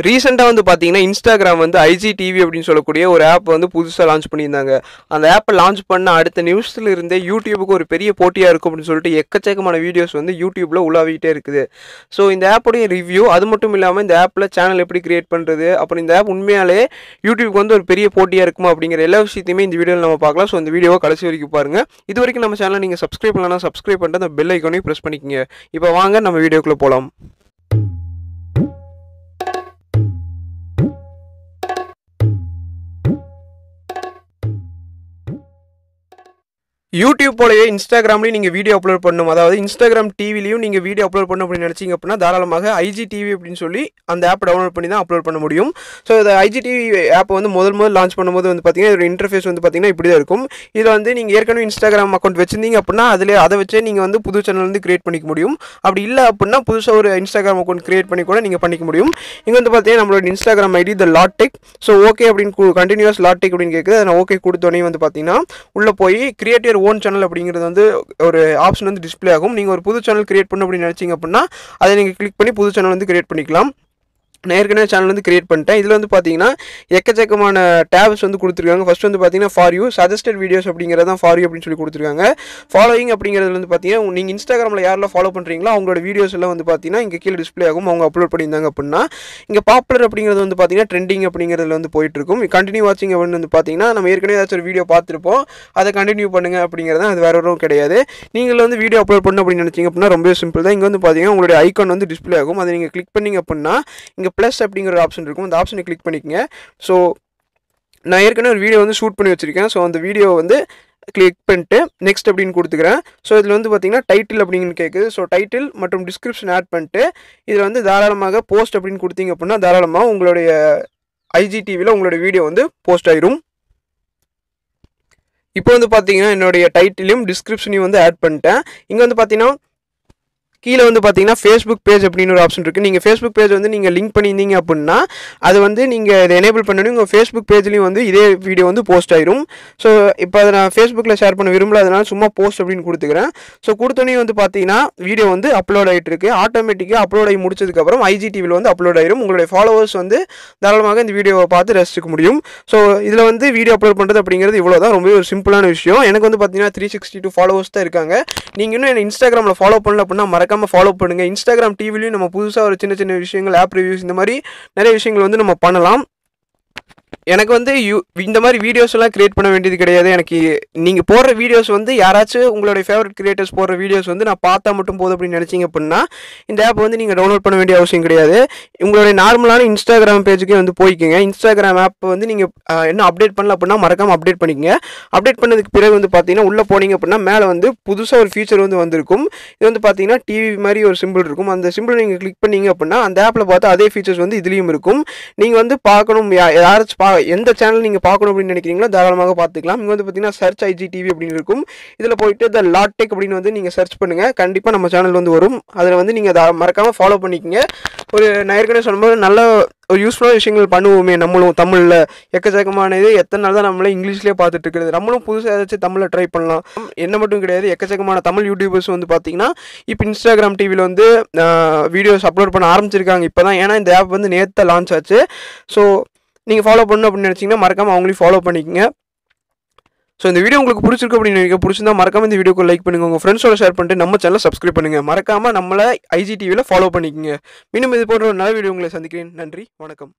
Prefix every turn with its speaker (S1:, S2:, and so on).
S1: ரீசெண்டா வந்து பாத்தீங்கன்னா இன்ஸ்டாகிராம் வந்து igtv அப்படின்னு சொல்லக்கூடிய ஒரு ஆப் வந்து புதுசா லான்ச் பண்ணியிருந்தாங்க. அந்த ஆப்பை லான்ச் பண்ண அடுத்த நிமிஷத்துல இருந்தே யூடியூபுக்கு ஒரு பெரிய போட்டியா இருக்கும் அப்படின்னு சொல்லிட்டு எக்கச்சக்கமான வீடியோஸ் வந்து யூடியூப்ல உலாவிட்டே இருக்குது. ஸோ இந்த ஆப்போடைய ரிவ்யூ, அது மட்டும் இல்லாமல் இந்த ஆப்பில் சேனல் எப்படி கிரியேட் பண்ணுறது, அப்புறம் இந்த ஆப் உண்மையாலே யூடியூப்க்கு வந்து ஒரு பெரிய போட்டியாக இருக்குமா அப்படிங்கிற எல்லா விஷயத்தையுமே இந்த வீடியோவில் நம்ம பார்க்கலாம். ஸோ இந்த வீடியோவை கடைசி வரைக்கும் பாருங்கள். இது வரைக்கும் நம்ம சேனலை நீங்கள் சப்ஸ்கிரைப் பண்ணலாம், சப்ஸ்கிரைப் பண்ணிட்டு அந்த பெல் ஐக்கானையும் ப்ரெஸ் பண்ணிக்கோங்க. இப்போ வாங்க நம்ம வீடியோக்குள்ளே போகலாம். யூடியூப் போலவே இன்ஸ்டாகிராம்லையும் நீங்கள் வீடியோ அப்லோட் பண்ணணும், அதாவது இன்ஸ்டாகிராம் டிவிலையும் நீங்கள் வீடியோ அப்லோட் பண்ணணும் அப்படின்னு நினச்சிங்க அப்படின்னா தாராளமாக igtv அப்படின்னு சொல்லி அந்த ஆப் டவுன்லோட் பண்ணி தான் அப்லோட் பண்ண முடியும். ஸோ இந்த igtv ஆப் வந்து முதல் லான்ச் பண்ணும்போது வந்து பார்த்தீங்கன்னா இதோட இன்டர்ஃபேஸ் வந்து பார்த்தீங்கன்னா இப்படி தான் இருக்கும். இதில் வந்து நீங்கள் ஏற்கனவே இன்ஸ்டாகிராம் அக்கௌண்ட் வச்சிருந்தீங்க அப்படின்னா அதை வச்சே நீங்கள் வந்து புது சேனல் வந்து கிரியேட் பண்ணிக்க முடியும். அப்படி இல்லை அப்படின்னா புதுசாக ஒரு இன்ஸ்டாகிராம் அக்கௌண்ட் கிரியேட் பண்ணி கூட நீங்கள் பண்ணிக்க முடியும். இங்கே வந்து பார்த்தீங்கன்னா நம்மளோட Instagram ID TheLordTech. So okay அப்படின்னு கண்டினியூஸ் லாட்டெக் அப்படின்னு கேட்குது. அதை நான் ஓகே கொடுத்தோடனே வந்து பார்த்தீங்கன்னா உள்ளே போய் கிரியேட் ஓன் சேனல் அப்படிங்கிறது வந்து ஒரு ஆப்ஷன் வந்து டிஸ்பிளே ஆகும். நீங்கள் ஒரு புது சேனல் கிரியேட் பண்ணணும் அப்படின்னு நினச்சிங்க அப்படின்னா அதை நீங்கள் கிளிக் பண்ணி புது சேனல் வந்து கிரியேட் பண்ணிக்கலாம். நான் ஏற்கனவே சேனல் வந்து கிரியேட் பண்ணிட்டேன். இதில் வந்து பார்த்தீங்கன்னா எக்கச்சக்கமான டேப்ஸ் வந்து கொடுத்துருக்காங்க. ஃபர்ஸ்ட் வந்து பார்த்தீங்கன்னா ஃபார் யூ, சஜஸ்டட் வீடியோஸ் அப்படிங்கிறது தான் ஃபார் யூ அப்படின்னு சொல்லி கொடுத்துருக்காங்க. ஃபாலோயிங் அப்படிங்கிறது வந்து பார்த்தீங்கன்னா நீங்கள் இன்ஸ்டாகிராமில் யாரெல்லாம் ஃபாலோ பண்ணுறீங்களோ அவங்களோட வீடியோஸ் எல்லாம் வந்து பார்த்தீங்கன்னா இங்கே கீழே டிஸ்பிளே ஆகும். அவங்க அப்லோட் பண்ணியிருந்தாங்க அப்படின்னா இங்கே பாப்புலர் அப்படிங்கிறது வந்து பார்த்தீங்கன்னா ட்ரெண்டிங் அப்படிங்கிறதுல வந்து போயிட்டு இருக்கும். கண்டினியூ வாட்சிங் அப்படின்னு வந்து பார்த்தீங்கன்னா நம்ம ஏற்கனவே ஏதாச்சும் ஒரு வீடியோ பார்த்துருப்போம், அதை கண்டினியூ பண்ணுங்க அப்படிங்கிறது அது வேற ஒன்றும் கிடையாது. நீங்கள் வந்து வீடியோ அப்லோட் பண்ணணும் அப்படின்னு நினச்சிங்க அப்படின்னா ரொம்ப சிம்பிள் தான். இங்கே வந்து பார்த்தீங்கன்னா உங்களுடைய ஐக்கான் வந்து டிஸ்பிளே ஆகும். அதை நீங்கள் கிளிக் பண்ணிங்க அப்படின்னா இங்கே ப்ளஸ் அப்படிங்கிற ஒரு ஆப்ஷன் இருக்கும். அந்த ஆப்ஷனை கிளிக் பண்ணிக்கங்க. ஸோ நான் ஏற்கனவே ஒரு வீடியோ வந்து ஷூட் பண்ணி வச்சுருக்கேன். ஸோ அந்த வீடியோ வந்து கிளிக் பண்ணிட்டு நெக்ஸ்ட் அப்படின்னு கொடுத்துக்கிறேன். ஸோ இதில் வந்து பார்த்தீங்கன்னா டைட்டில் அப்படின்னு கேட்குது. ஸோ டைட்டில் மற்றும் டிஸ்கிரிப்ஷன் ஆட் பண்ணிட்டு இதில் வந்து தாராளமாக போஸ்ட் அப்படின்னு கொடுத்தீங்க அப்படின்னா தாராளமாக உங்களுடைய igtv-ல உங்களுடைய வீடியோ வந்து போஸ்ட் ஆயிரும். இப்போ வந்து பார்த்தீங்கன்னா என்னுடைய டைட்டிலையும் டிஸ்கிரிப்ஷனையும் வந்து ஆட் பண்ணிட்டேன். இங்கே வந்து பார்த்தீங்கன்னா கீழே வந்து பார்த்தீங்கன்னா ஃபேஸ்புக் பேஜ் அப்படின்னு ஒரு ஆப்ஷன் இருக்குது. நீங்கள் ஃபேஸ்புக் பேஜ் வந்து நீங்கள் லிங்க் பண்ணியிருந்தீங்க அப்படின்னா அது வந்து நீங்கள் இதை எனேபிள் பண்ணணும். உங்கள் ஃபேஸ்புக் பேஜ்லேயும் வந்து இதே வீடியோ வந்து போஸ்ட் ஆயிரும். ஸோ இப்போ அதை நான் ஃபேஸ்புக்கில் ஷேர் பண்ண விரும்பல, அதனால சும்மா போஸ்ட் அப்படின்னு கொடுத்துக்கிறேன். ஸோ கொடுத்தோன்னே வந்து பார்த்தீங்கன்னா வீடியோ வந்து அப்லோட் ஆகிட்டு இருக்கு. ஆட்டோமேட்டிக்காக அப்லோட் ஆகி முடிச்சதுக்கப்புறம் igtv-ல வந்து அப்லோட் ஆயிரும். உங்களுடைய ஃபாலோவர்ஸ் வந்து தாராளமாக இந்த வீடியோவை பார்த்து ரசிக்க முடியும். ஸோ இதில் வந்து வீடியோ அப்லோட் பண்ணுறது அப்படிங்கிறது இவ்வளோ தான், ரொம்பவே ஒரு சிம்பிளான விஷயம். எனக்கு வந்து பார்த்தீங்கன்னா 362 ஃபாலோவர்ஸ் தான் இருக்காங்க. நீங்கள் இன்னும் என்ன இன்ஸ்டாகிராமில் ஃபாலோ பண்ணல அப்படின்னா மறக்காம ஃபாலோ பண்ணுங்க. இன்ஸ்டாகிராம் டிவிலையும் நம்ம புதுசாக ஒரு சின்ன சின்ன விஷயங்கள், ஆப் ரிவ்யூஸ், இந்த மாதிரி நிறைய விஷயங்கள் வந்து நம்ம பண்ணலாம். எனக்கு வந்து இந்த மாதிரி வீடியோஸ் எல்லாம் கிரியேட் பண்ண வேண்டியது கிடையாது. எனக்கு நீங்கள் போடுற வீடியோஸ் வந்து யாராச்சும் உங்களுடைய ஃபேவரட் கிரியேட்டர்ஸ் போடுற வீடியோஸ் வந்து நான் பார்த்தா மட்டும் போதும் அப்படின்னு நினச்சிங்க அப்படின்னா இந்த ஆப் வந்து நீங்கள் டவுன்லோட் பண்ண வேண்டிய அவசியம் கிடையாது. உங்களுடைய நார்மலான இன்ஸ்டாகிராம் பேஜுக்கே வந்து போய்க்குங்க. இன்ஸ்டாகிராம் ஆப் வந்து நீங்கள் என்ன அப்டேட் பண்ணல அப்படின்னா மறக்காமல் அப்டேட் பண்ணிக்கங்க. அப்டேட் பண்ணதுக்கு பிறகு வந்து பார்த்தீங்கன்னா உள்ளே போனீங்க அப்படின்னா மேலே வந்து புதுசாக ஒரு ஃபீச்சர் வந்து வந்திருக்கும். இது வந்து பார்த்தீங்கன்னா டிவி மாதிரி ஒரு சிம்பிள் இருக்கும். அந்த சிம்பிள் நீங்கள் கிளிக் பண்ணீங்க அப்படின்னா அந்த ஆப்பில் பார்த்து அதே ஃபீச்சர்ஸ் வந்து இதுலேயும் இருக்கும். நீங்கள் வந்து பார்க்கணும், யாராச்சும் எந்த சேனல் நீங்கள் பார்க்கணும் அப்படின்னு நினைக்கிறீங்களோ தாராளமாக பார்த்துக்கலாம். இங்கே வந்து பார்த்தீங்கன்னா சர்ச் igtv அப்படின்னு இருக்கும். இதில் போயிட்டு TheLordTech அப்படின்னு வந்து நீங்கள் சர்ச் பண்ணுங்கள். கண்டிப்பாக நம்ம சேனல் வந்து வரும். அதில் வந்து நீங்கள் மறக்காமல் ஃபாலோ பண்ணிக்கங்க. ஒரு நான் ஏற்கனவே சொன்னபோது நல்ல ஒரு யூஸ்ஃபுல்லான விஷயங்கள் பண்ணுவோமே நம்மளும் தமிழில். எக்கச்சக்கமான இது எத்தனை நாள் தான் நம்மளே இங்கிலீஷ்லேயே பார்த்துட்டு இருக்கிறது. நம்மளும் புதுசாக ஏதாச்சும் தமிழில் ட்ரை பண்ணலாம். என்ன மட்டும் கிடையாது, எக்கச்சக்கமான தமிழ் யூடியூபர்ஸ் வந்து பார்த்தீங்கன்னா இப்போ இன்ஸ்டாகிராம் டிவியில் வந்து வீடியோஸ் அப்லோட் பண்ண ஆரம்பிச்சிருக்காங்க இப்போ தான். ஏன்னா இந்த ஆப் வந்து நேற்று லான்ச் ஆச்சு. ஸோ நீங்கள் ஃபாலோ பண்ணணும் அப்படின்னு நினச்சிங்கன்னா மறக்காமல் அவங்களையும் ஃபாலோ பண்ணிக்கங்க. ஸோ இந்த வீடியோ உங்களுக்கு பிடிச்சிருக்கு அப்படின்னு நினைக்க பிடிச்சிருந்தா மறக்காமல் இந்த வீடியோக்கு லைக் பண்ணுங்கள், உங்கள் ஃப்ரெண்ட்ஸோட ஷேர் பண்ணிட்டு நம்ம சேனலை சப்ஸ்கிரைப் பண்ணுங்கள். மறக்காமல் நம்மளை igtv-ல ஃபாலோ பண்ணிக்கங்க. மீண்டும் இது போன்ற ஒரு நல்ல வீடியோ உங்களை சந்திக்கிறேன். நன்றி, வணக்கம்.